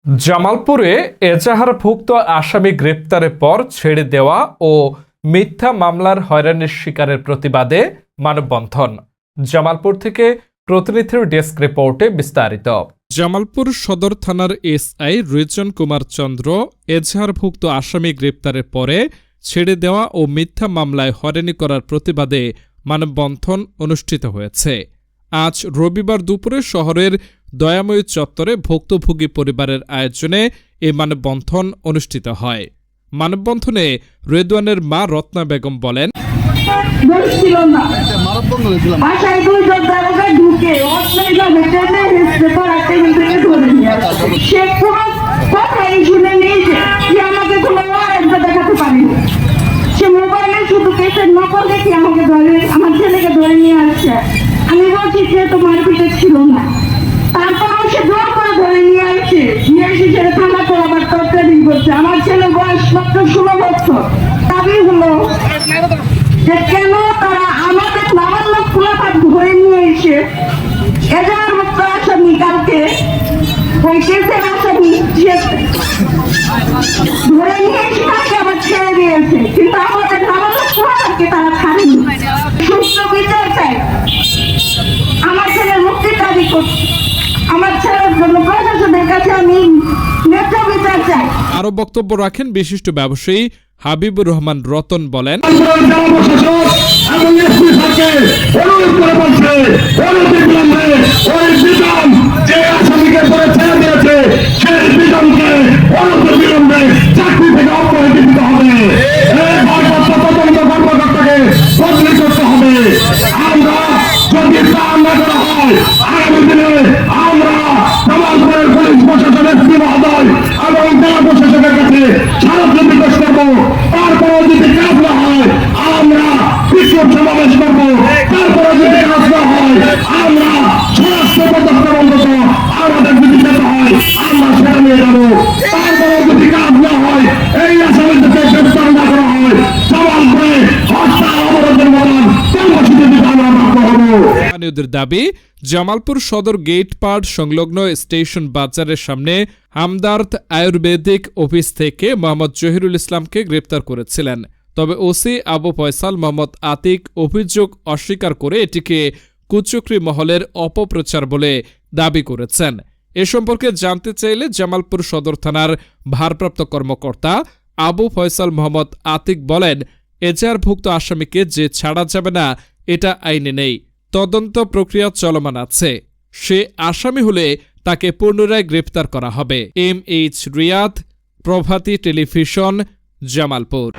জামালপুরে এজাহারভুক্ত আসামি গ্রেপ্তারের পর ছেড়ে দেওয়া ও মিথ্যা মামলার হয়রানির শিকারের প্রতিবাদে মানববন্ধন। জামালপুর থেকে প্রতিনিধির ডেস্ক রিপোর্টে বিস্তারিত। জামালপুর সদর থানার এসআই রিজন কুমার চন্দ্র এজাহারভুক্ত আসামি গ্রেপ্তারের পরে ছেড়ে দেওয়া ও মিথ্যা মামলায় হয়রানি করার প্রতিবাদে মানববন্ধন অনুষ্ঠিত হয়েছে। আজ রবিবার দুপুরে শহরের দয়াময়ী চত্বরে ভুক্তভোগী পরিবারের আয়োজনে এই মানববন্ধন অনুষ্ঠিত হয়। মানববন্ধনে রেদওয়ানের মা রত্না বেগম বলেন, আমার ছেলেকে ধরে নিয়ে আসছে। আমি বলছি যে তোমার পিঠে ছিল না, তারপর সে জোর করে ধরে নিয়ে আসছে। নিয়ে এসে সেটা থানা করে আবার টর্চারিং করছে। আমার ছেলে বয়স মাত্র 16 বছর। দাবি হলো যে কেন তারা আমাদের নাবালক খোলাপাত ধরে নিয়ে এসে এজাহারভুক্ত আসামি কালকে ওই কেসের আসামি ধরে নিয়ে এসে তাকে আবার ছেড়ে দিয়েছে, কিন্তু আমাদের নাবালক খোলাপাতকে তারা ছাড়েনি। সুস্থ বিচার চাই, আমার ছেলের মুক্তির দাবি করছি। আমার ছেলের জন্য প্রশাসনের কাছে আমি ন্যায্য বিচার চাই। আরো বক্তব্য রাখেন বিশিষ্ট ব্যবসায়ী হাবিবুর রহমান রতন। বলেন, দাবি জামালপুর সদর গেট পার্ট সংলগ্ন স্টেশন বাজারের সামনে হামদার্দ আয়ুর্বেদিক অফিস থেকে মোহাম্মদ জহিরুল ইসলামকে গ্রেপ্তার করেছিলেন। তবে ওসি আবু ফয়সাল মোহাম্মদ আতিক অভিযোগ অস্বীকার করে এটিকে কুচক্রী মহলের অপপ্রচার বলে দাবি করেছেন। এ সম্পর্কে জানতে চাইলে জামালপুর সদর থানার ভারপ্রাপ্ত কর্মকর্তা আবু ফয়সাল মোহাম্মদ আতিক বলেন, এজাহারভুক্ত আসামিকে যে ছাড়া যাবে না এটা আইনে নেই, তদন্ত প্রক্রিয়া চলমান আছে। সে আসামি হলে তাকে পুনরায় গ্রেপ্তার করা হবে। MH রিয়াদ, প্রভাতী টেলিভিশন, জামালপুর।